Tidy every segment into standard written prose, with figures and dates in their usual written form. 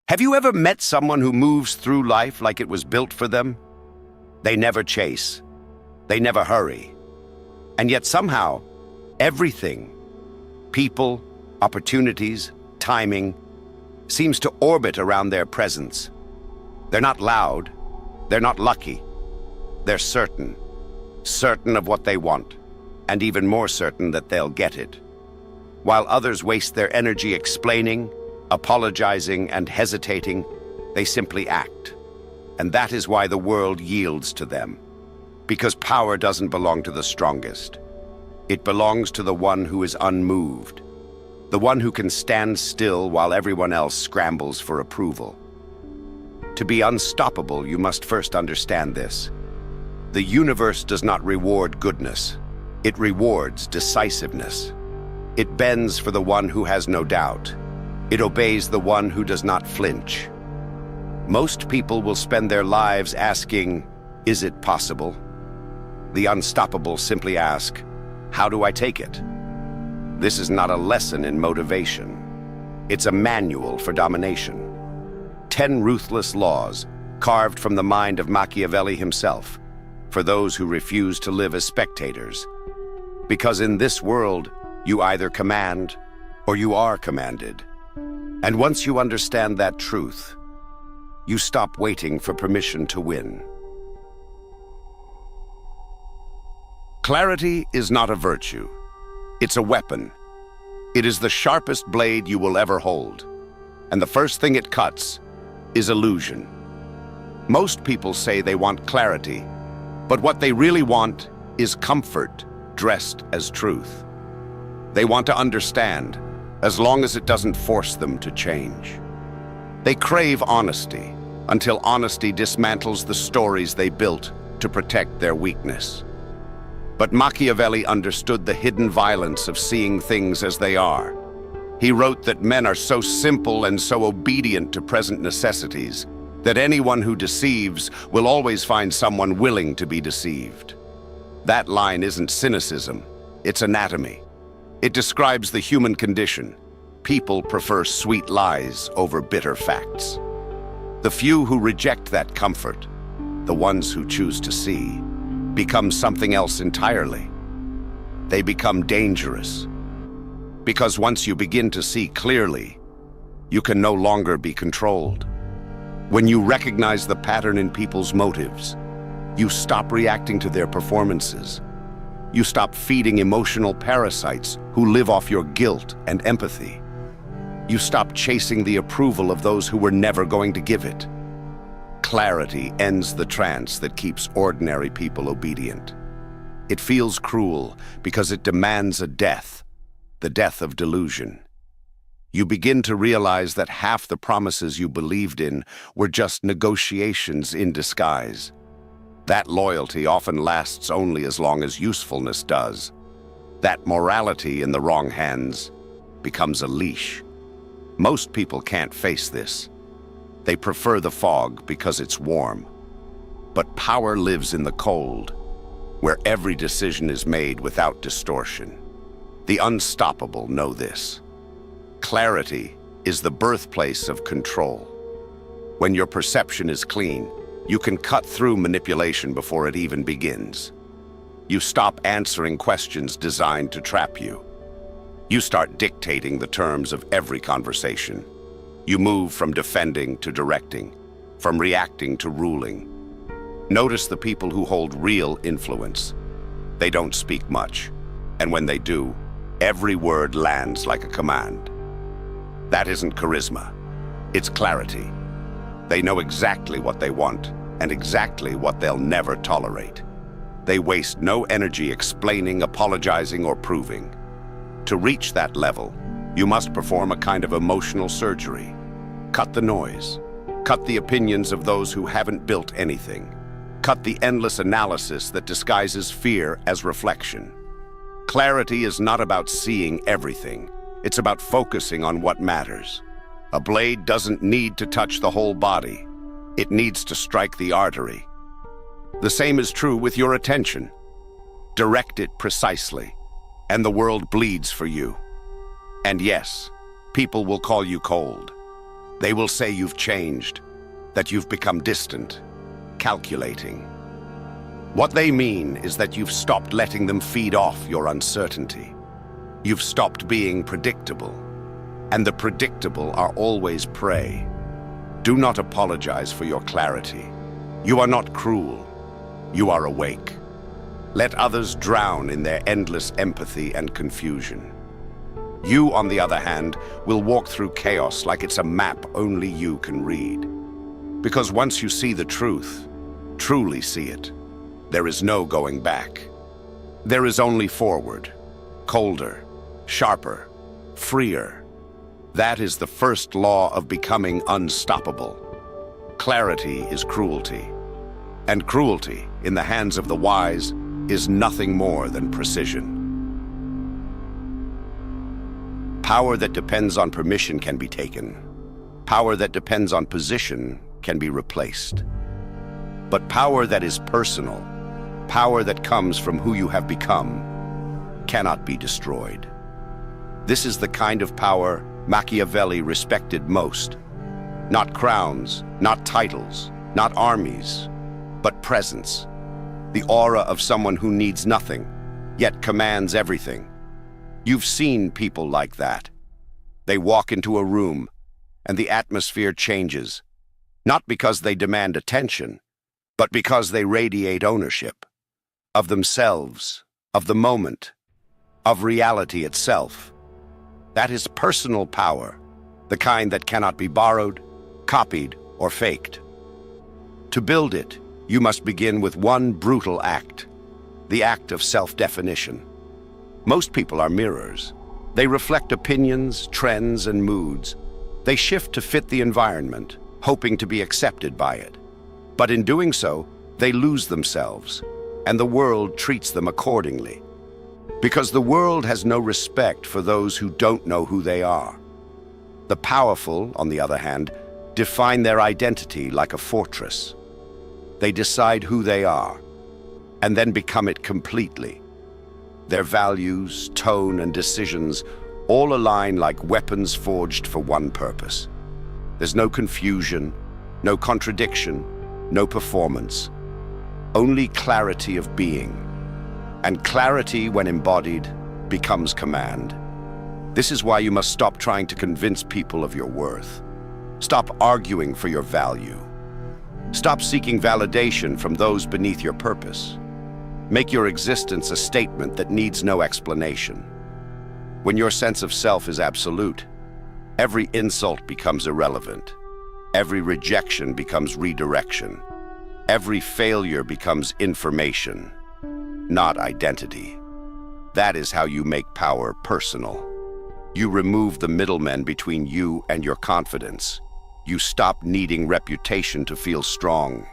Have you ever met someone who moves through life like it was built for them? They never chase. They never hurry. And yet somehow, everything, people, opportunities, timing, seems to orbit around their presence. They're not loud. They're not lucky. They're certain. Certain of what they want, and even more certain that they'll get it. While others waste their energy explaining, apologizing, and hesitating, they simply act. And that is why the world yields to them. Because power doesn't belong to the strongest. It belongs to the one who is unmoved. The one who can stand still while everyone else scrambles for approval. To be unstoppable, you must first understand this. The universe does not reward goodness. It rewards decisiveness. It bends for the one who has no doubt. It obeys the one who does not flinch. Most people will spend their lives asking, is it possible? The unstoppable simply ask, how do I take it? This is not a lesson in motivation. It's a manual for domination. 10 ruthless laws, carved from the mind of Machiavelli himself, for those who refuse to live as spectators. Because in this world, you either command or you are commanded. And once you understand that truth, you stop waiting for permission to win. Clarity is not a virtue. It's a weapon. It is the sharpest blade you will ever hold. And the first thing it cuts is illusion. Most people say they want clarity, but what they really want is comfort dressed as truth. They want to understand, as long as it doesn't force them to change. They crave honesty, until honesty dismantles the stories they built to protect their weakness. But Machiavelli understood the hidden violence of seeing things as they are. He wrote that men are so simple and so obedient to present necessities that anyone who deceives will always find someone willing to be deceived. That line isn't cynicism, it's anatomy. It describes the human condition. People prefer sweet lies over bitter facts. The few who reject that comfort, the ones who choose to see, become something else entirely. They become dangerous. Because once you begin to see clearly, you can no longer be controlled. When you recognize the pattern in people's motives, you stop reacting to their performances. You stop feeding emotional parasites who live off your guilt and empathy. You stop chasing the approval of those who were never going to give it. Clarity ends the trance that keeps ordinary people obedient. It feels cruel because it demands a death, the death of delusion. You begin to realize that half the promises you believed in were just negotiations in disguise. That loyalty often lasts only as long as usefulness does. That morality in the wrong hands becomes a leash. Most people can't face this. They prefer the fog because it's warm. But power lives in the cold, where every decision is made without distortion. The unstoppable know this. Clarity is the birthplace of control. When your perception is clean, you can cut through manipulation before it even begins. You stop answering questions designed to trap you. You start dictating the terms of every conversation. You move from defending to directing, from reacting to ruling. Notice the people who hold real influence. They don't speak much, and when they do, every word lands like a command. That isn't charisma, it's clarity. They know exactly what they want and exactly what they'll never tolerate. They waste no energy explaining, apologizing, or proving. To reach that level, you must perform a kind of emotional surgery. Cut the noise. Cut the opinions of those who haven't built anything. Cut the endless analysis that disguises fear as reflection. Clarity is not about seeing everything. It's about focusing on what matters. A blade doesn't need to touch the whole body. It needs to strike the artery. The same is true with your attention. Direct it precisely, and the world bleeds for you. And yes, people will call you cold. They will say you've changed, that you've become distant, calculating. What they mean is that you've stopped letting them feed off your uncertainty. You've stopped being predictable, and the predictable are always prey. Do not apologize for your clarity. You are not cruel. You are awake. Let others drown in their endless empathy and confusion. You, on the other hand, will walk through chaos like it's a map only you can read. Because once you see the truth, truly see it, there is no going back. There is only forward, colder, sharper, freer. That is the first law of becoming unstoppable. Clarity is cruelty, and cruelty, in the hands of the wise, is nothing more than precision. Power that depends on permission can be taken. Power that depends on position can be replaced. But power that is personal, power that comes from who you have become, cannot be destroyed. This is the kind of power Machiavelli respected most. Not crowns, not titles, not armies, but presence. The aura of someone who needs nothing, yet commands everything. You've seen people like that. They walk into a room, and the atmosphere changes, not because they demand attention, but because they radiate ownership of themselves, of the moment, of reality itself. That is personal power, the kind that cannot be borrowed, copied, or faked. To build it, you must begin with one brutal act, the act of self-definition. Most people are mirrors. They reflect opinions, trends, and moods. They shift to fit the environment, hoping to be accepted by it. But in doing so, they lose themselves, and the world treats them accordingly. Because the world has no respect for those who don't know who they are. The powerful, on the other hand, define their identity like a fortress. They decide who they are, and then become it completely. Their values, tone, and decisions all align like weapons forged for one purpose. There's no confusion, no contradiction, no performance. Only clarity of being. And clarity, when embodied, becomes command. This is why you must stop trying to convince people of your worth. Stop arguing for your value. Stop seeking validation from those beneath your purpose. Make your existence a statement that needs no explanation. When your sense of self is absolute, every insult becomes irrelevant. Every rejection becomes redirection. Every failure becomes information, not identity. That is how you make power personal. You remove the middlemen between you and your confidence. You stop needing reputation to feel strong.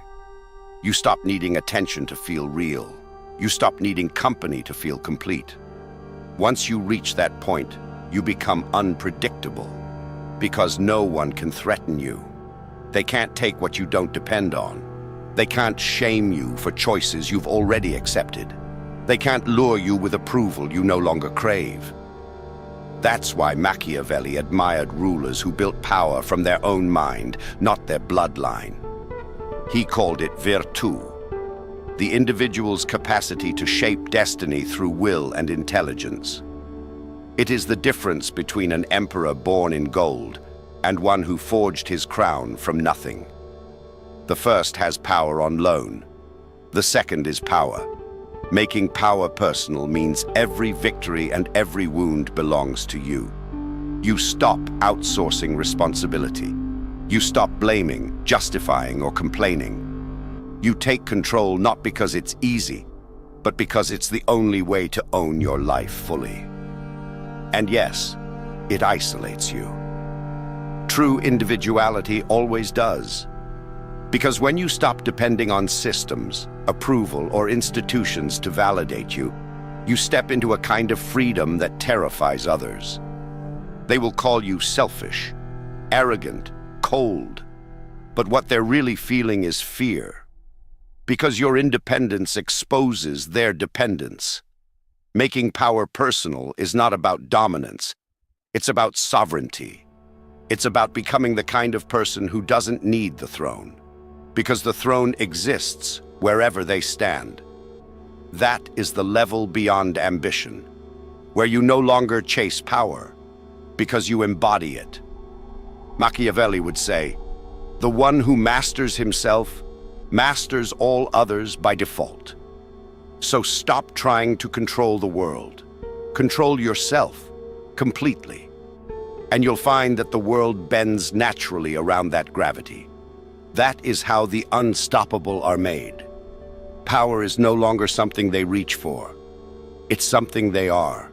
You stop needing attention to feel real. You stop needing company to feel complete. Once you reach that point, you become unpredictable, because no one can threaten you. They can't take what you don't depend on. They can't shame you for choices you've already accepted. They can't lure you with approval you no longer crave. That's why Machiavelli admired rulers who built power from their own mind, not their bloodline. He called it virtù, the individual's capacity to shape destiny through will and intelligence. It is the difference between an emperor born in gold and one who forged his crown from nothing. The first has power on loan. The second is power. Making power personal means every victory and every wound belongs to you. You stop outsourcing responsibility. You stop blaming, justifying, or complaining. You take control not because it's easy, but because it's the only way to own your life fully. And yes, it isolates you. True individuality always does. Because when you stop depending on systems, approval, or institutions to validate you, you step into a kind of freedom that terrifies others. They will call you selfish, arrogant, cold. But what they're really feeling is fear. Because your independence exposes their dependence. Making power personal is not about dominance. It's about sovereignty. It's about becoming the kind of person who doesn't need the throne, because the throne exists wherever they stand. That is the level beyond ambition, where you no longer chase power, because you embody it. Machiavelli would say, "The one who masters himself masters all others by default." So stop trying to control the world. Control yourself completely. And you'll find that the world bends naturally around that gravity. That is how the unstoppable are made. Power is no longer something they reach for. It's something they are.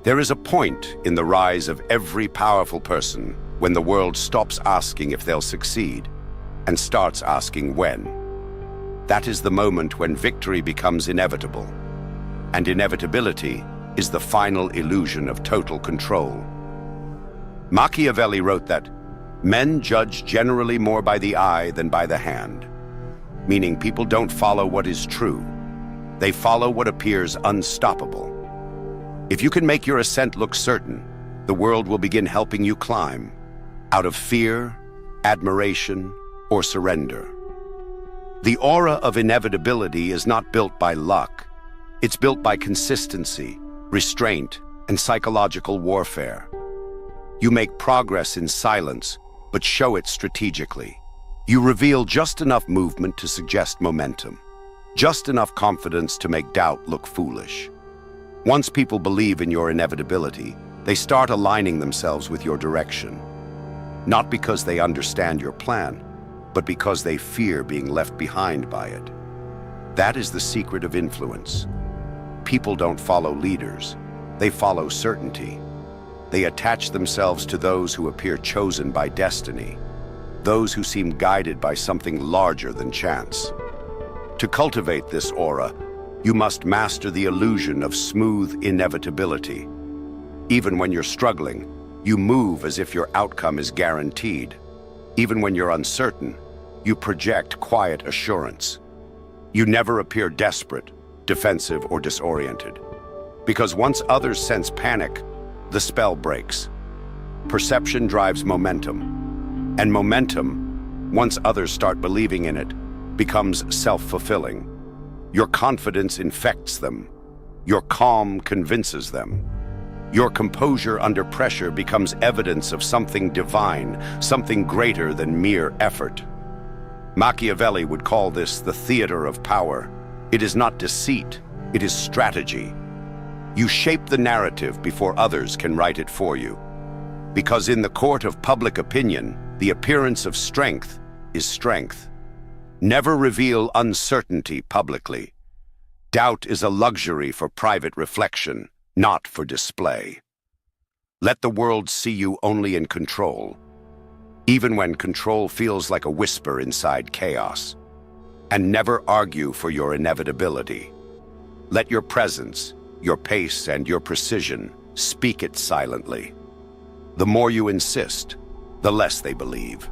There is a point in the rise of every powerful person when the world stops asking if they'll succeed and starts asking when. That is the moment when victory becomes inevitable, and inevitability is the final illusion of total control. Machiavelli wrote that men judge generally more by the eye than by the hand, meaning people don't follow what is true. They follow what appears unstoppable. If you can make your ascent look certain, the world will begin helping you climb, out of fear, admiration, or surrender. The aura of inevitability is not built by luck. It's built by consistency, restraint, and psychological warfare. You make progress in silence, but show it strategically. You reveal just enough movement to suggest momentum, just enough confidence to make doubt look foolish. Once people believe in your inevitability, they start aligning themselves with your direction. Not because they understand your plan, but because they fear being left behind by it. That is the secret of influence. People don't follow leaders, they follow certainty. They attach themselves to those who appear chosen by destiny, those who seem guided by something larger than chance. To cultivate this aura, you must master the illusion of smooth inevitability. Even when you're struggling, you move as if your outcome is guaranteed. Even when you're uncertain, you project quiet assurance. You never appear desperate, defensive, or disoriented. Because once others sense panic, the spell breaks. Perception drives momentum. And momentum, once others start believing in it, becomes self-fulfilling. Your confidence infects them. Your calm convinces them. Your composure under pressure becomes evidence of something divine, something greater than mere effort. Machiavelli would call this the theater of power. It is not deceit, it is strategy. You shape the narrative before others can write it for you. Because in the court of public opinion, the appearance of strength is strength. Never reveal uncertainty publicly. Doubt is a luxury for private reflection, not for display. Let the world see you only in control, even when control feels like a whisper inside chaos. And never argue for your inevitability. Let your presence, your pace, and your precision speak it silently. The more you insist, the less they believe.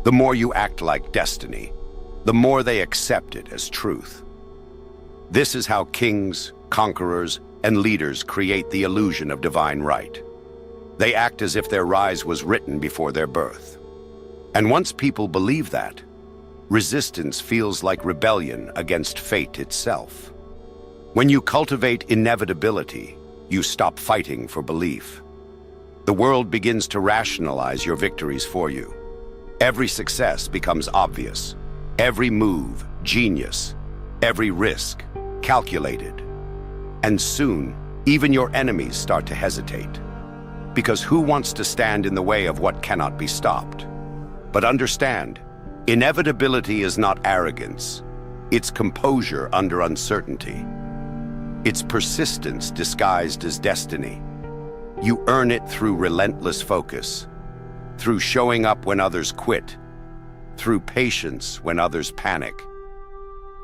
The more you act like destiny, the more they accept it as truth. This is how kings, conquerors, and leaders create the illusion of divine right. They act as if their rise was written before their birth. And once people believe that, resistance feels like rebellion against fate itself. When you cultivate inevitability, you stop fighting for belief. The world begins to rationalize your victories for you. Every success becomes obvious. Every move, genius. Every risk, calculated. And soon, even your enemies start to hesitate. Because who wants to stand in the way of what cannot be stopped? But understand, inevitability is not arrogance. It's composure under uncertainty. It's persistence disguised as destiny. You earn it through relentless focus, through showing up when others quit, through patience when others panic.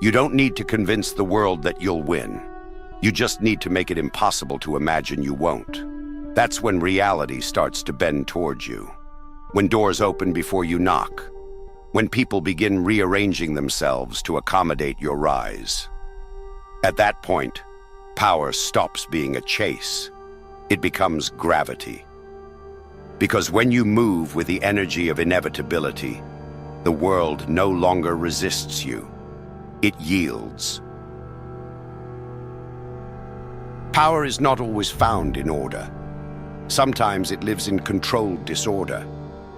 You don't need to convince the world that you'll win. You just need to make it impossible to imagine you won't. That's when reality starts to bend towards you. When doors open before you knock. When people begin rearranging themselves to accommodate your rise. At that point, power stops being a chase. it becomes gravity. Because when you move with the energy of inevitability, the world no longer resists you. It yields. Power is not always found in order. Sometimes it lives in controlled disorder,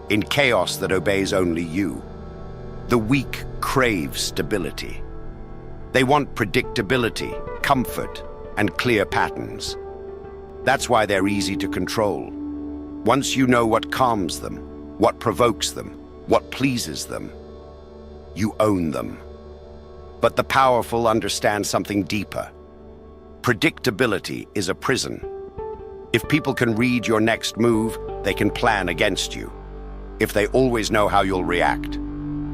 in chaos that obeys only you. The weak crave stability. They want predictability, comfort, and clear patterns. That's why they're easy to control. Once you know what calms them, what provokes them, what pleases them, you own them. But the powerful understand something deeper. Predictability is a prison. If people can read your next move, they can plan against you. If they always know how you'll react,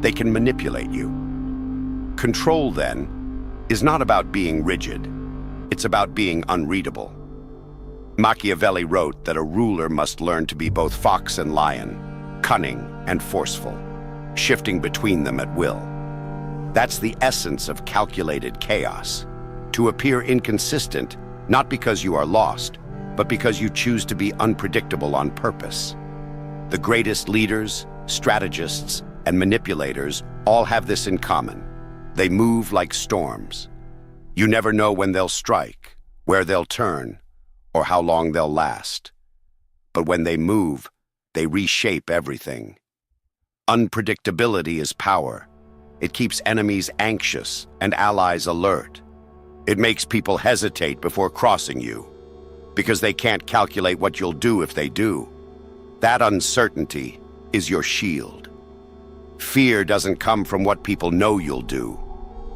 they can manipulate you. Control, then, is not about being rigid. It's about being unreadable. Machiavelli wrote that a ruler must learn to be both fox and lion, cunning and forceful, shifting between them at will. That's the essence of calculated chaos. To appear inconsistent, not because you are lost, but because you choose to be unpredictable on purpose. The greatest leaders, strategists, and manipulators all have this in common. They move like storms. You never know when they'll strike, where they'll turn, or how long they'll last. But when they move, they reshape everything. Unpredictability is power. It keeps enemies anxious and allies alert. It makes people hesitate before crossing you, because they can't calculate what you'll do if they do. That uncertainty is your shield. Fear doesn't come from what people know you'll do.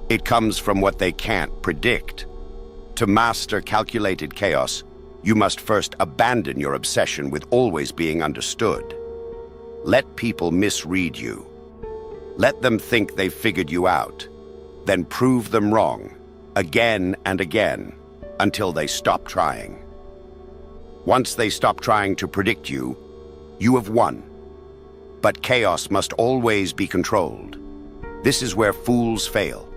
It comes from what they can't predict. To master calculated chaos, you must first abandon your obsession with always being understood. Let people misread you. Let them think they've figured you out. Then prove them wrong, again and again, until they stop trying. Once they stop trying to predict you, you have won. But chaos must always be controlled. This is where fools fail.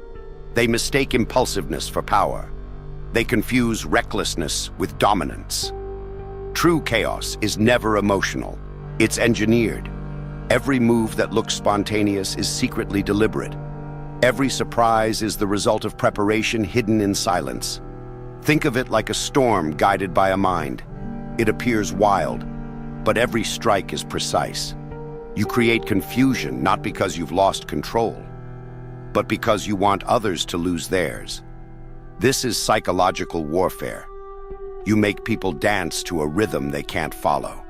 They mistake impulsiveness for power. They confuse recklessness with dominance. True chaos is never emotional. It's engineered. Every move that looks spontaneous is secretly deliberate. Every surprise is the result of preparation hidden in silence. Think of it like a storm guided by a mind. It appears wild, but every strike is precise. You create confusion not because you've lost control, but because you want others to lose theirs. This is psychological warfare. You make people dance to a rhythm they can't follow.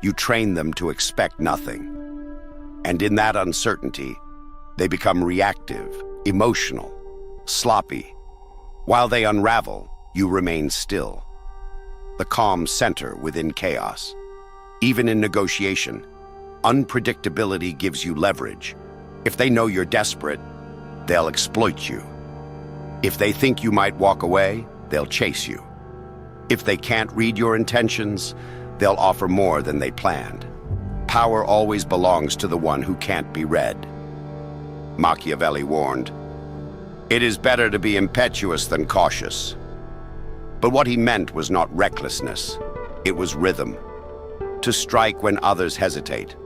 You train them to expect nothing. And in that uncertainty, they become reactive, emotional, sloppy. While they unravel, you remain still. The calm center within chaos. Even in negotiation, unpredictability gives you leverage. If they know you're desperate, they'll exploit you. If they think you might walk away, they'll chase you. If they can't read your intentions, they'll offer more than they planned. Power always belongs to the one who can't be read. Machiavelli warned, "It is better to be impetuous than cautious." But what he meant was not recklessness, it was rhythm. To strike when others hesitate.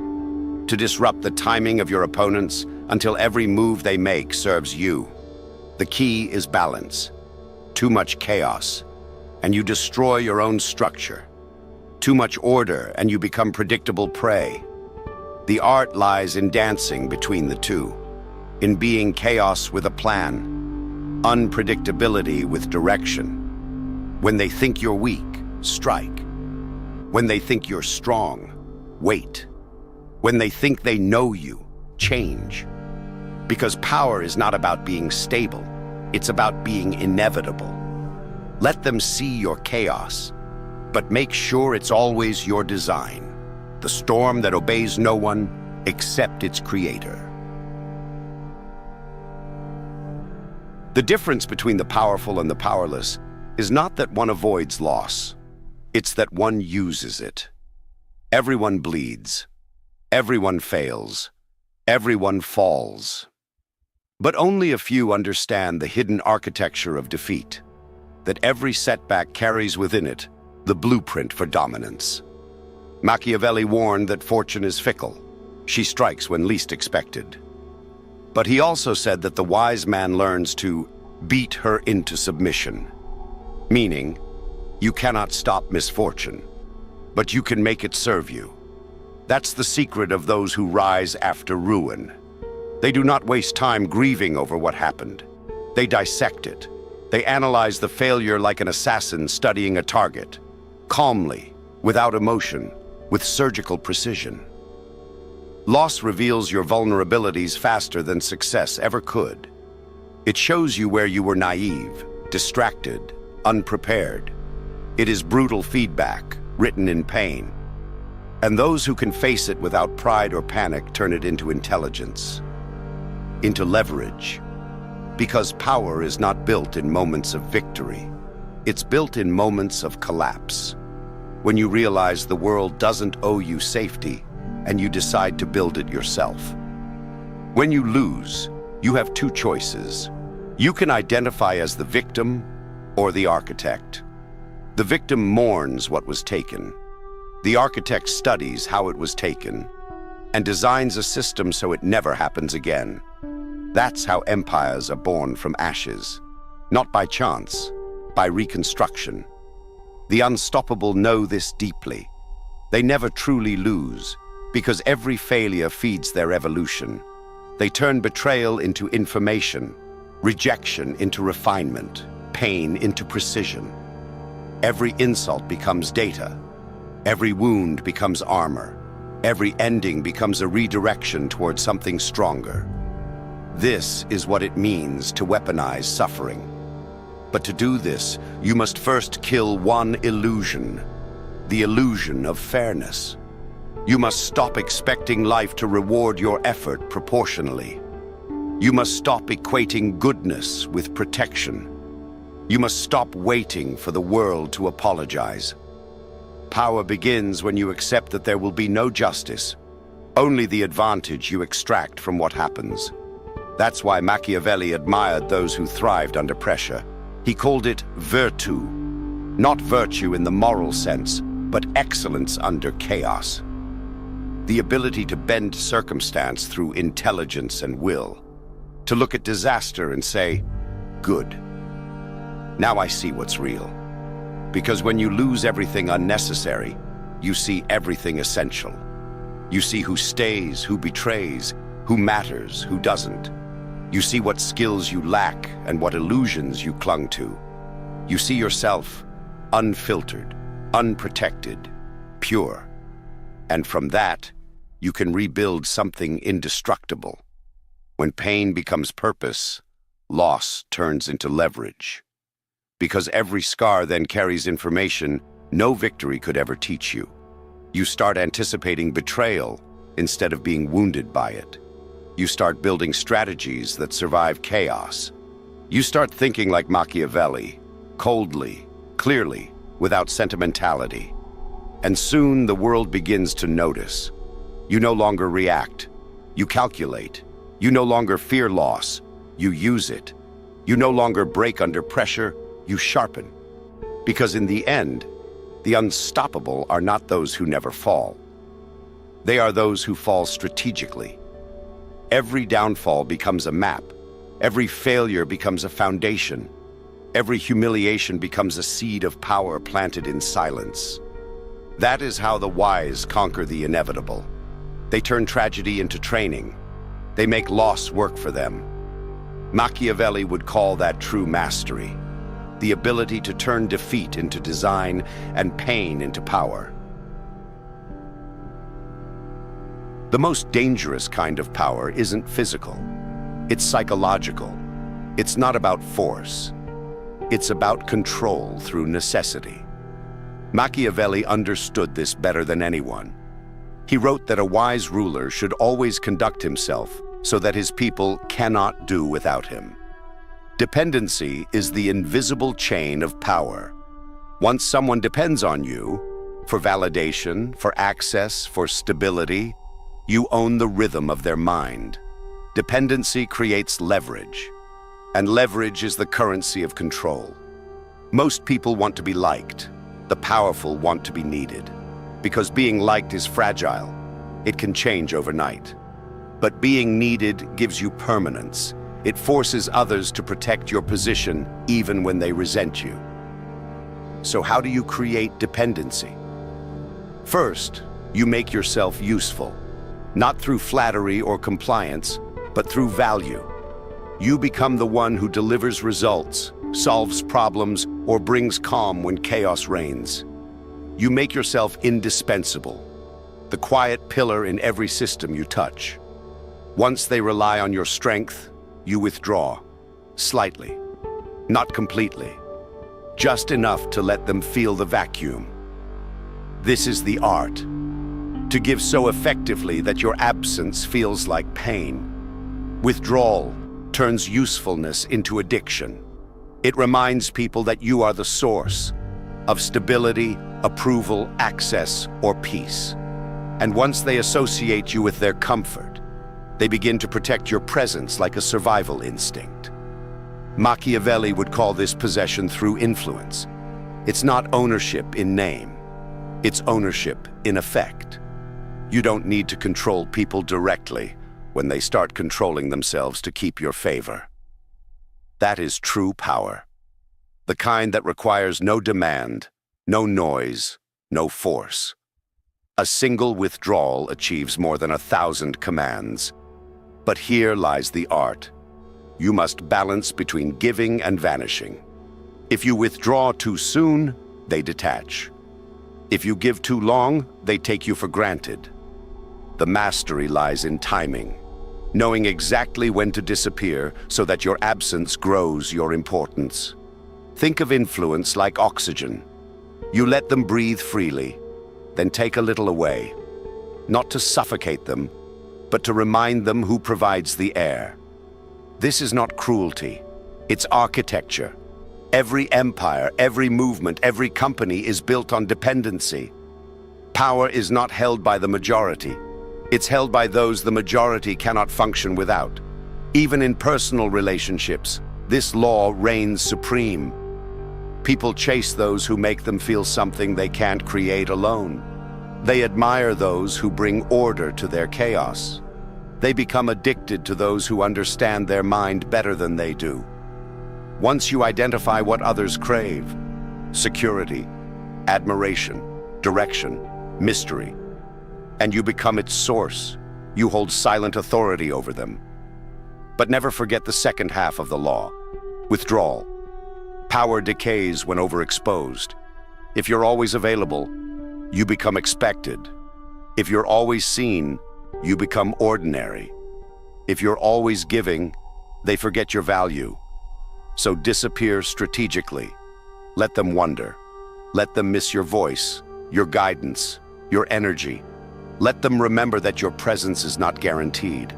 To disrupt the timing of your opponents until every move they make serves you. The key is balance. Too much chaos, and you destroy your own structure. Too much order, and you become predictable prey. The art lies in dancing between the two, in being chaos with a plan, unpredictability with direction. When they think you're weak, strike. When they think you're strong, wait. When they think they know you, change. Because power is not about being stable, it's about being inevitable. Let them see your chaos, but make sure it's always your design, the storm that obeys no one except its creator. The difference between the powerful and the powerless is not that one avoids loss, it's that one uses it. Everyone bleeds, everyone fails, everyone falls. But only a few understand the hidden architecture of defeat, that every setback carries within it the blueprint for dominance. Machiavelli warned that fortune is fickle. She strikes when least expected. But he also said that the wise man learns to beat her into submission, meaning you cannot stop misfortune, but you can make it serve you. That's the secret of those who rise after ruin. They do not waste time grieving over what happened. They dissect it. They analyze the failure like an assassin studying a target, calmly, without emotion, with surgical precision. Loss reveals your vulnerabilities faster than success ever could. It shows you where you were naive, distracted, unprepared. It is brutal feedback, written in pain. And those who can face it without pride or panic turn it into intelligence, into leverage. Because power is not built in moments of victory. It's built in moments of collapse. When you realize the world doesn't owe you safety, and you decide to build it yourself. When you lose, you have two choices. You can identify as the victim or the architect. The victim mourns what was taken. The architect studies how it was taken and designs a system so it never happens again. That's how empires are born from ashes, not by chance, by reconstruction. The unstoppable know this deeply. They never truly lose, because every failure feeds their evolution. They turn betrayal into information, rejection into refinement, pain into precision. Every insult becomes data. Every wound becomes armor. Every ending becomes a redirection toward something stronger. This is what it means to weaponize suffering. But to do this, you must first kill one illusion, the illusion of fairness. You must stop expecting life to reward your effort proportionally. You must stop equating goodness with protection. You must stop waiting for the world to apologize. Power begins when you accept that there will be no justice, only the advantage you extract from what happens. That's why Machiavelli admired those who thrived under pressure. He called it virtù, not virtue in the moral sense, but excellence under chaos. The ability to bend circumstance through intelligence and will, to look at disaster and say, good. Now I see what's real. Because when you lose everything unnecessary, you see everything essential. You see who stays, who betrays, who matters, who doesn't. You see what skills you lack and what illusions you clung to. You see yourself unfiltered, unprotected, pure. And from that, you can rebuild something indestructible. When pain becomes purpose, loss turns into leverage. Because every scar then carries information no victory could ever teach you. You start anticipating betrayal instead of being wounded by it. You start building strategies that survive chaos. You start thinking like Machiavelli, coldly, clearly, without sentimentality. And soon the world begins to notice. You no longer react. You calculate. You no longer fear loss. You use it. You no longer break under pressure. You sharpen. Because in the end, the unstoppable are not those who never fall. They are those who fall strategically. Every downfall becomes a map. Every failure becomes a foundation. Every humiliation becomes a seed of power planted in silence. That is how the wise conquer the inevitable. They turn tragedy into training. They make loss work for them. Machiavelli would call that true mastery, the ability to turn defeat into design and pain into power. The most dangerous kind of power isn't physical. It's psychological. It's not about force. It's about control through necessity. Machiavelli understood this better than anyone. He wrote that a wise ruler should always conduct himself so that his people cannot do without him. Dependency is the invisible chain of power. Once someone depends on you, for validation, for access, for stability, you own the rhythm of their mind. Dependency creates leverage, and leverage is the currency of control. Most people want to be liked. The powerful want to be needed, because being liked is fragile. It can change overnight. But being needed gives you permanence. It forces others to protect your position even when they resent you. So how do you create dependency? First, you make yourself useful, not through flattery or compliance, but through value. You become the one who delivers results, solves problems, or brings calm when chaos reigns. You make yourself indispensable, the quiet pillar in every system you touch. Once they rely on your strength, you withdraw, slightly, not completely, just enough to let them feel the vacuum. This is the art, to give so effectively that your absence feels like pain. Withdrawal turns usefulness into addiction. It reminds people that you are the source of stability, approval, access, or peace. And once they associate you with their comfort, they begin to protect your presence like a survival instinct. Machiavelli would call this possession through influence. It's not ownership in name, it's ownership in effect. You don't need to control people directly when they start controlling themselves to keep your favor. That is true power. The kind that requires no demand, no noise, no force. A single withdrawal achieves more than 1,000 commands. But here lies the art. You must balance between giving and vanishing. If you withdraw too soon, they detach. If you give too long, they take you for granted. The mastery lies in timing, knowing exactly when to disappear so that your absence grows your importance. Think of influence like oxygen. You let them breathe freely, then take a little away, not to suffocate them, but to remind them who provides the air. This is not cruelty, it's architecture. Every empire, every movement, every company is built on dependency. Power is not held by the majority. It's held by those the majority cannot function without. Even in personal relationships, this law reigns supreme. People chase those who make them feel something they can't create alone. They admire those who bring order to their chaos. They become addicted to those who understand their mind better than they do. Once you identify what others crave, security, admiration, direction, mystery, and you become its source, you hold silent authority over them. But never forget the second half of the law, withdrawal. Power decays when overexposed. If you're always available, you become expected. If you're always seen, you become ordinary. If you're always giving, they forget your value. So disappear strategically. Let them wonder. Let them miss your voice, your guidance, your energy. Let them remember that your presence is not guaranteed.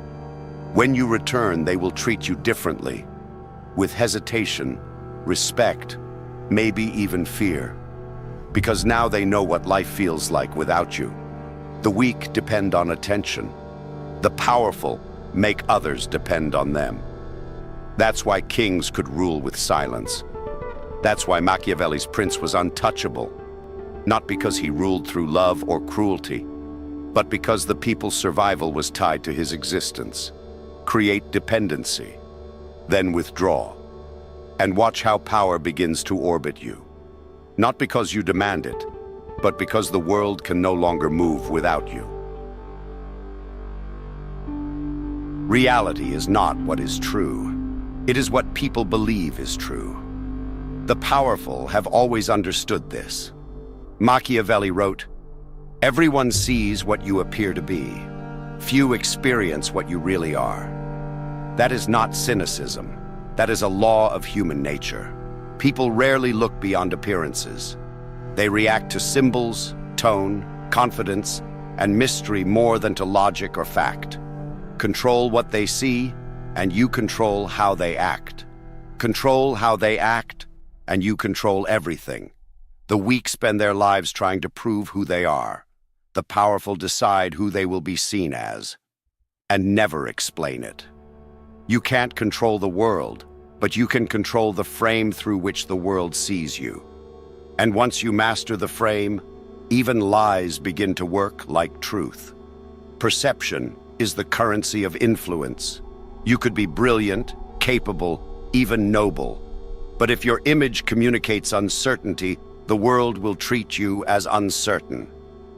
When you return, they will treat you differently, with hesitation, respect, maybe even fear. Because now they know what life feels like without you. The weak depend on attention. The powerful make others depend on them. That's why kings could rule with silence. That's why Machiavelli's prince was untouchable. Not because he ruled through love or cruelty, but because the people's survival was tied to his existence. Create dependency, then withdraw, and watch how power begins to orbit you. Not because you demand it, but because the world can no longer move without you. Reality is not what is true. It is what people believe is true. The powerful have always understood this. Machiavelli wrote, "Everyone sees what you appear to be. Few experience what you really are." That is not cynicism. That is a law of human nature. People rarely look beyond appearances. They react to symbols, tone, confidence, and mystery more than to logic or fact. Control what they see, and you control how they act. Control how they act, and you control everything. The weak spend their lives trying to prove who they are. The powerful decide who they will be seen as, and never explain it. You can't control the world, but you can control the frame through which the world sees you. And once you master the frame, even lies begin to work like truth. Perception is the currency of influence. You could be brilliant, capable, even noble. But if your image communicates uncertainty, the world will treat you as uncertain.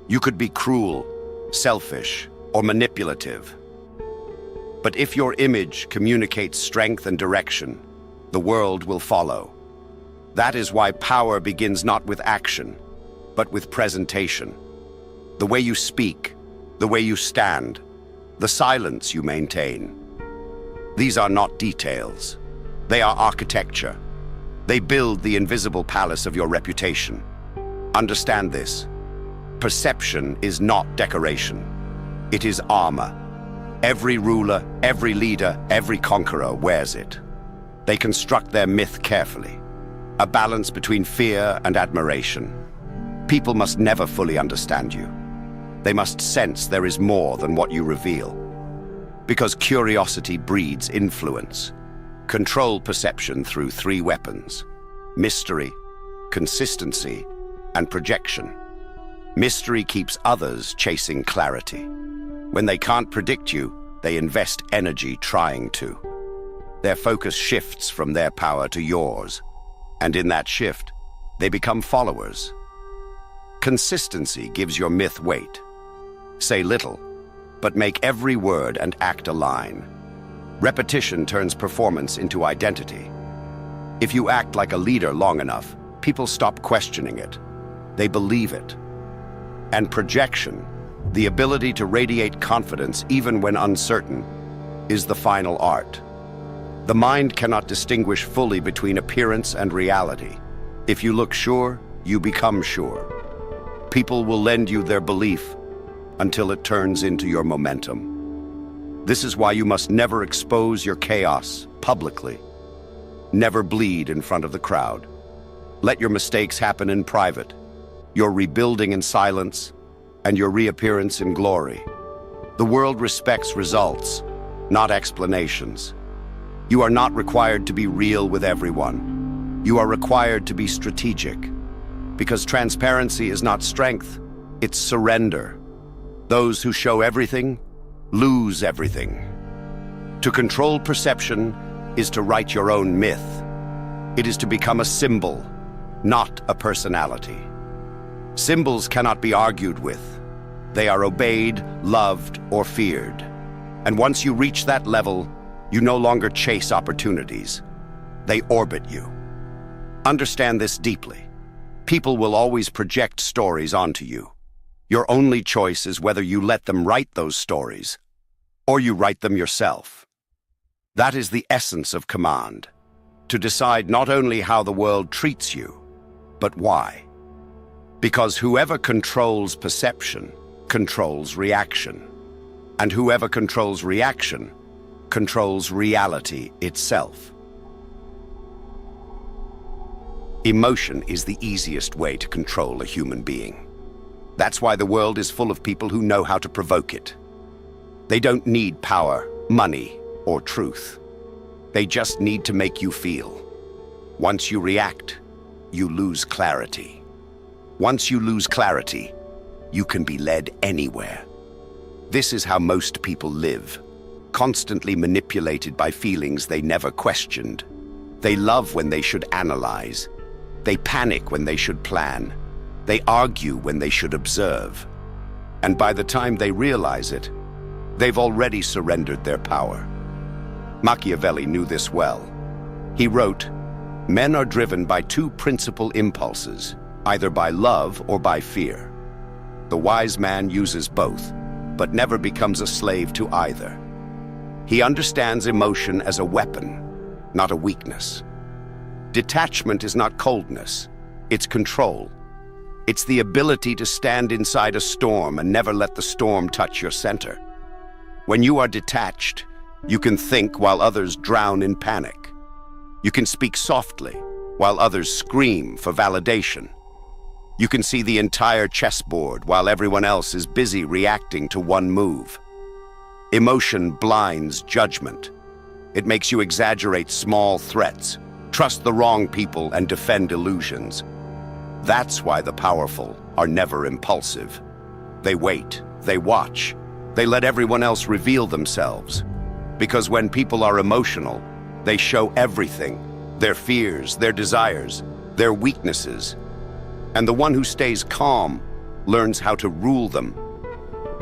You could be cruel, selfish, or manipulative. But if your image communicates strength and direction, the world will follow. That is why power begins not with action, but with presentation. The way you speak, the way you stand, the silence you maintain. These are not details. They are architecture. They build the invisible palace of your reputation. Understand this. Perception is not decoration. It is armor. Every ruler, every leader, every conqueror wears it. They construct their myth carefully. A balance between fear and admiration. People must never fully understand you. They must sense there is more than what you reveal. Because curiosity breeds influence. Control perception through 3 weapons: mystery, consistency, and projection. Mystery keeps others chasing clarity. When they can't predict you, they invest energy trying to. Their focus shifts from their power to yours, and in that shift, they become followers. Consistency gives your myth weight. Say little, but make every word and act align. Repetition turns performance into identity. If you act like a leader long enough, people stop questioning it. They believe it. And projection, the ability to radiate confidence even when uncertain, is the final art. The mind cannot distinguish fully between appearance and reality. If you look sure, you become sure. People will lend you their belief until it turns into your momentum. This is why you must never expose your chaos publicly. Never bleed in front of the crowd. Let your mistakes happen in private, your rebuilding in silence, and your reappearance in glory. The world respects results, not explanations. You are not required to be real with everyone. You are required to be strategic. Because transparency is not strength, it's surrender. Those who show everything, lose everything. To control perception is to write your own myth. It is to become a symbol, not a personality. Symbols cannot be argued with. They are obeyed, loved, or feared. And once you reach that level, you no longer chase opportunities. They orbit you. Understand this deeply. People will always project stories onto you. Your only choice is whether you let them write those stories, or you write them yourself. That is the essence of command, to decide not only how the world treats you, but why. Because whoever controls perception controls reaction, and whoever controls reaction controls reality itself. Emotion is the easiest way to control a human being. That's why the world is full of people who know how to provoke it. They don't need power, money, or truth. They just need to make you feel. Once you react, you lose clarity. Once you lose clarity, you can be led anywhere. This is how most people live, constantly manipulated by feelings they never questioned. They love when they should analyze. They panic when they should plan. They argue when they should observe. And by the time they realize it, they've already surrendered their power. Machiavelli knew this well. He wrote, "Men are driven by 2 principal impulses, either by love or by fear. The wise man uses both, but never becomes a slave to either." He understands emotion as a weapon, not a weakness. Detachment is not coldness, it's control. It's the ability to stand inside a storm and never let the storm touch your center. When you are detached, you can think while others drown in panic. You can speak softly while others scream for validation. You can see the entire chessboard while everyone else is busy reacting to one move. Emotion blinds judgment. It makes you exaggerate small threats, trust the wrong people, and defend illusions. That's why the powerful are never impulsive. They wait, they watch, they let everyone else reveal themselves. Because when people are emotional, they show everything, their fears, their desires, their weaknesses. And the one who stays calm learns how to rule them.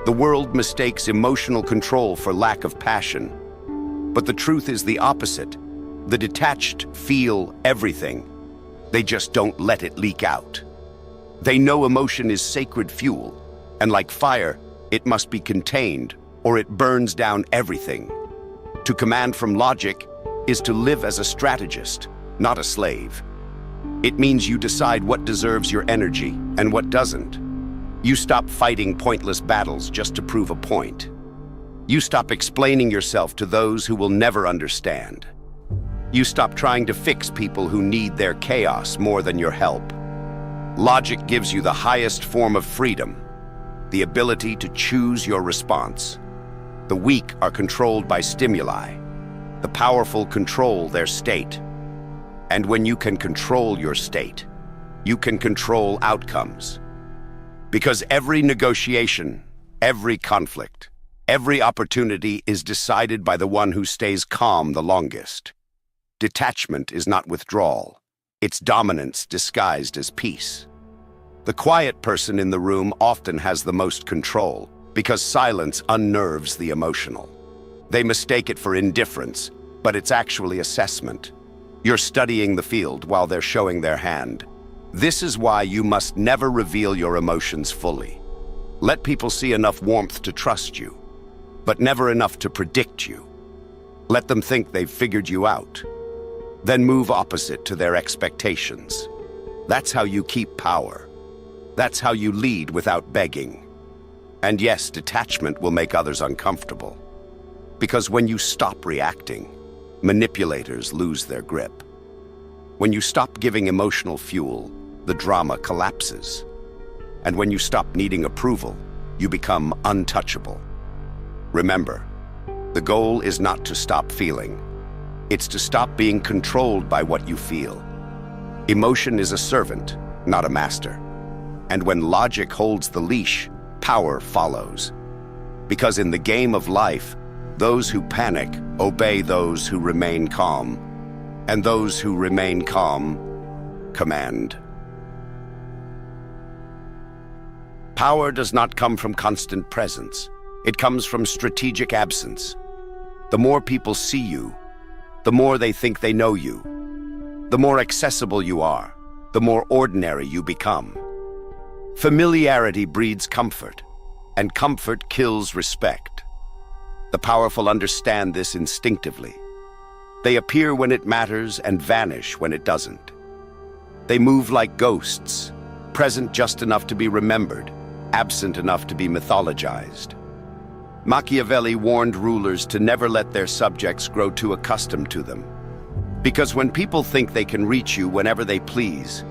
The world mistakes emotional control for lack of passion. But the truth is the opposite. The detached feel everything. They just don't let it leak out. They know emotion is sacred fuel, and like fire, it must be contained or it burns down everything. To command from logic is to live as a strategist, not a slave. It means you decide what deserves your energy and what doesn't. You stop fighting pointless battles just to prove a point. You stop explaining yourself to those who will never understand. You stop trying to fix people who need their chaos more than your help. Logic gives you the highest form of freedom, the ability to choose your response. The weak are controlled by stimuli. The powerful control their state. And when you can control your state, you can control outcomes. Because every negotiation, every conflict, every opportunity is decided by the one who stays calm the longest. Detachment is not withdrawal. It's dominance disguised as peace. The quiet person in the room often has the most control because silence unnerves the emotional. They mistake it for indifference, but it's actually assessment. You're studying the field while they're showing their hand. This is why you must never reveal your emotions fully. Let people see enough warmth to trust you, but never enough to predict you. Let them think they've figured you out. Then move opposite to their expectations. That's how you keep power. That's how you lead without begging. And yes, detachment will make others uncomfortable. Because when you stop reacting, manipulators lose their grip. When you stop giving emotional fuel, the drama collapses. And when you stop needing approval, you become untouchable. Remember, the goal is not to stop feeling. It's to stop being controlled by what you feel. Emotion is a servant, not a master. And when logic holds the leash, power follows. Because in the game of life, those who panic obey those who remain calm, and those who remain calm command. Power does not come from constant presence. It comes from strategic absence. The more people see you, the more they think they know you. The more accessible you are, the more ordinary you become. Familiarity breeds comfort, and comfort kills respect. The powerful understand this instinctively. They appear when it matters and vanish when it doesn't. They move like ghosts, present just enough to be remembered, absent enough to be mythologized. Machiavelli warned rulers to never let their subjects grow too accustomed to them. Because when people think they can reach you whenever they please,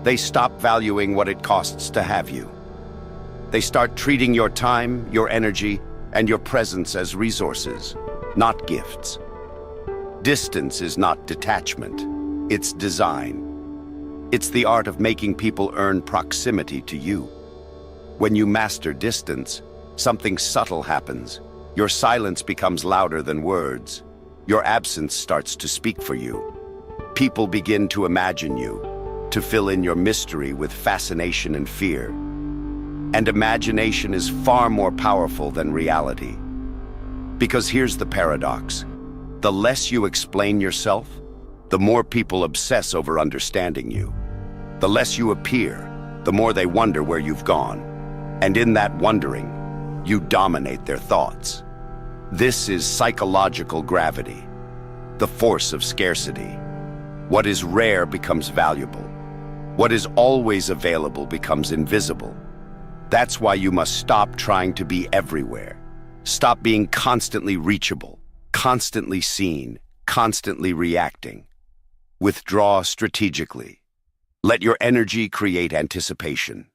they stop valuing what it costs to have you. They start treating your time, your energy, and your presence as resources, not gifts. Distance is not detachment, it's design. It's the art of making people earn proximity to you. When you master distance, something subtle happens. Your silence becomes louder than words. Your absence starts to speak for you. People begin to imagine you, to fill in your mystery with fascination and fear. And imagination is far more powerful than reality. Because here's the paradox. The less you explain yourself, the more people obsess over understanding you. The less you appear, the more they wonder where you've gone. And in that wondering, you dominate their thoughts. This is psychological gravity, the force of scarcity. What is rare becomes valuable. What is always available becomes invisible. That's why you must stop trying to be everywhere. Stop being constantly reachable, constantly seen, constantly reacting. Withdraw strategically. Let your energy create anticipation.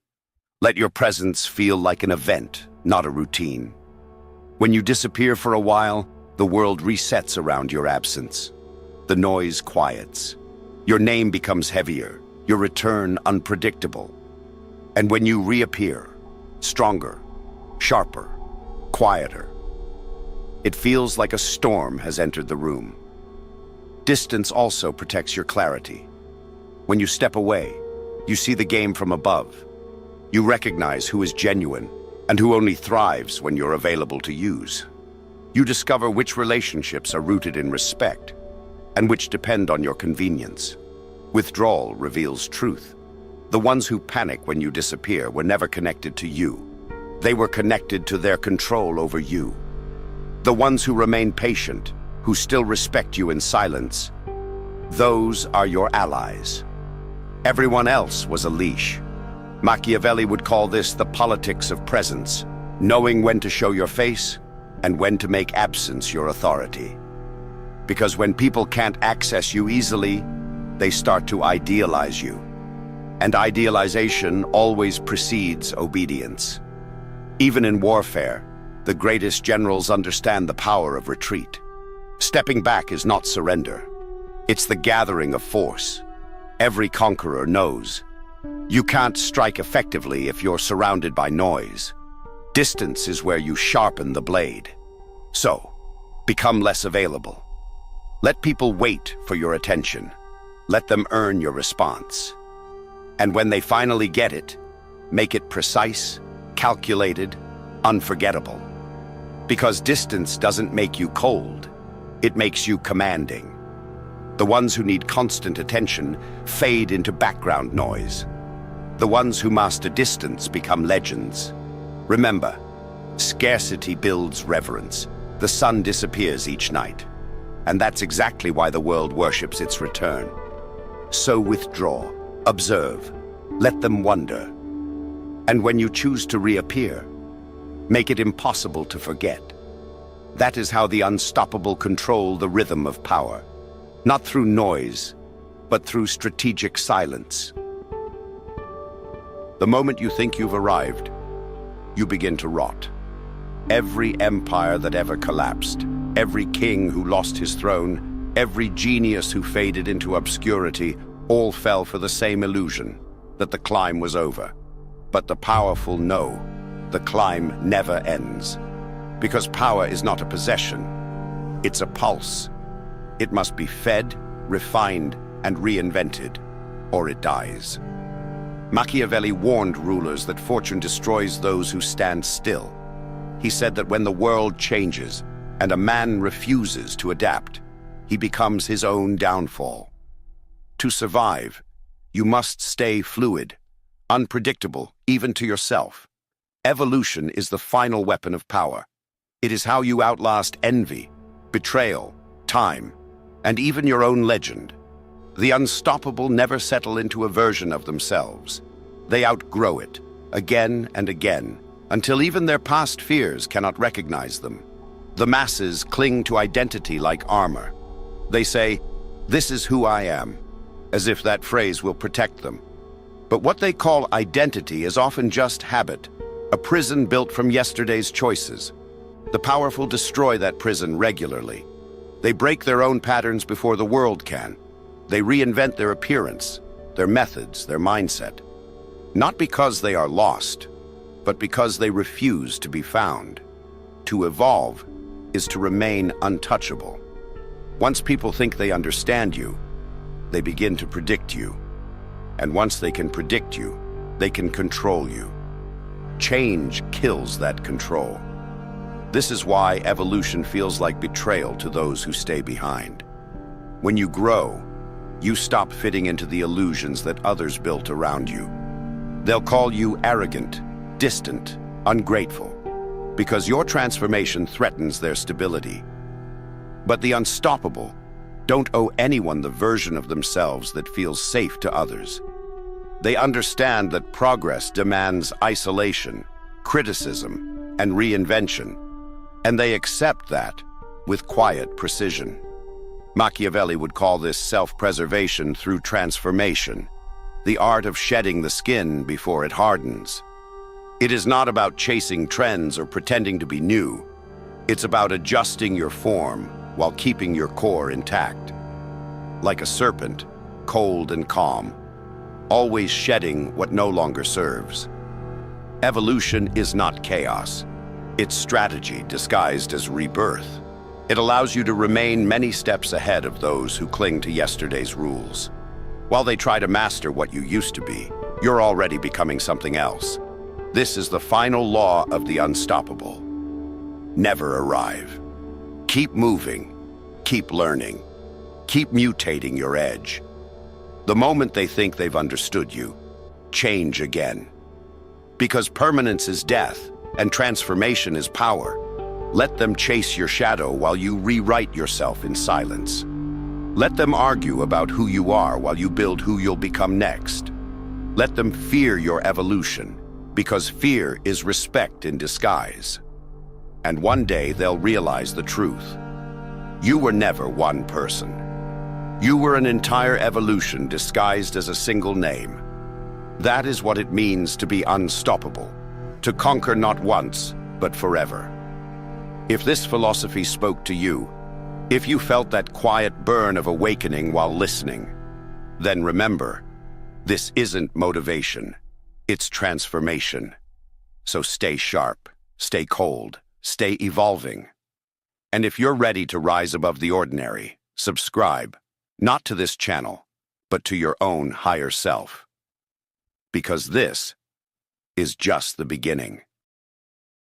Let your presence feel like an event, not a routine. When you disappear for a while, the world resets around your absence. The noise quiets. Your name becomes heavier. your return unpredictable. And when you reappear, stronger, sharper, quieter, it feels like a storm has entered the room. Distance also protects your clarity. When you step away, you see the game from above. You recognize who is genuine and who only thrives when you're available to use. You discover which relationships are rooted in respect and which depend on your convenience. Withdrawal reveals truth. The ones who panic when you disappear were never connected to you. They were connected to their control over you. The ones who remain patient, who still respect you in silence, those are your allies. Everyone else was a leash. Machiavelli would call this the politics of presence, knowing when to show your face and when to make absence your authority. Because when people can't access you easily, they start to idealize you. And idealization always precedes obedience. Even in warfare, the greatest generals understand the power of retreat. Stepping back is not surrender. It's the gathering of force. Every conqueror knows you can't strike effectively if you're surrounded by noise. Distance is where you sharpen the blade. So, become less available. Let people wait for your attention. Let them earn your response. And when they finally get it, make it precise, calculated, unforgettable. Because distance doesn't make you cold, it makes you commanding. The ones who need constant attention fade into background noise. The ones who master distance become legends. Remember, scarcity builds reverence. The sun disappears each night. And that's exactly why the world worships its return. So withdraw, observe, let them wonder. And when you choose to reappear, make it impossible to forget. That is how the unstoppable control the rhythm of power. Not through noise, but through strategic silence. The moment you think you've arrived, you begin to rot. Every empire that ever collapsed, every king who lost his throne, every genius who faded into obscurity, all fell for the same illusion, that the climb was over. But the powerful know the climb never ends. Because power is not a possession, it's a pulse. It must be fed, refined, and reinvented, or it dies. Machiavelli warned rulers that fortune destroys those who stand still. He said that when the world changes and a man refuses to adapt, he becomes his own downfall. To survive, you must stay fluid, unpredictable, even to yourself. Evolution is the final weapon of power. It is how you outlast envy, betrayal, time, and even your own legend. The unstoppable never settle into a version of themselves. They outgrow it, again and again, until even their past fears cannot recognize them. The masses cling to identity like armor. They say, "This is who I am," as if that phrase will protect them. But what they call identity is often just habit, a prison built from yesterday's choices. The powerful destroy that prison regularly. They break their own patterns before the world can. They reinvent their appearance, their methods, their mindset. Not because they are lost, but because they refuse to be found. To evolve is to remain untouchable. Once people think they understand you, they begin to predict you. And once they can predict you, they can control you. Change kills that control. This is why evolution feels like betrayal to those who stay behind. When you grow, you stop fitting into the illusions that others built around you. They'll call you arrogant, distant, ungrateful, because your transformation threatens their stability. But the unstoppable don't owe anyone the version of themselves that feels safe to others. They understand that progress demands isolation, criticism, and reinvention, and they accept that with quiet precision. Machiavelli would call this self-preservation through transformation, the art of shedding the skin before it hardens. It is not about chasing trends or pretending to be new. It's about adjusting your form while keeping your core intact. Like a serpent, cold and calm, always shedding what no longer serves. Evolution is not chaos. It's strategy disguised as rebirth. It allows you to remain many steps ahead of those who cling to yesterday's rules. While they try to master what you used to be, you're already becoming something else. This is the final law of the unstoppable. Never arrive. Keep moving, keep learning, keep mutating your edge. The moment they think they've understood you, change again. Because permanence is death and transformation is power. Let them chase your shadow while you rewrite yourself in silence. Let them argue about who you are while you build who you'll become next. Let them fear your evolution, because fear is respect in disguise. And one day they'll realize the truth. You were never one person. You were an entire evolution disguised as a single name. That is what it means to be unstoppable, to conquer not once, but forever. If this philosophy spoke to you, if you felt that quiet burn of awakening while listening, then remember, this isn't motivation, it's transformation. So stay sharp, stay cold, stay evolving. And if you're ready to rise above the ordinary, subscribe, not to this channel, but to your own higher self. Because this is just the beginning.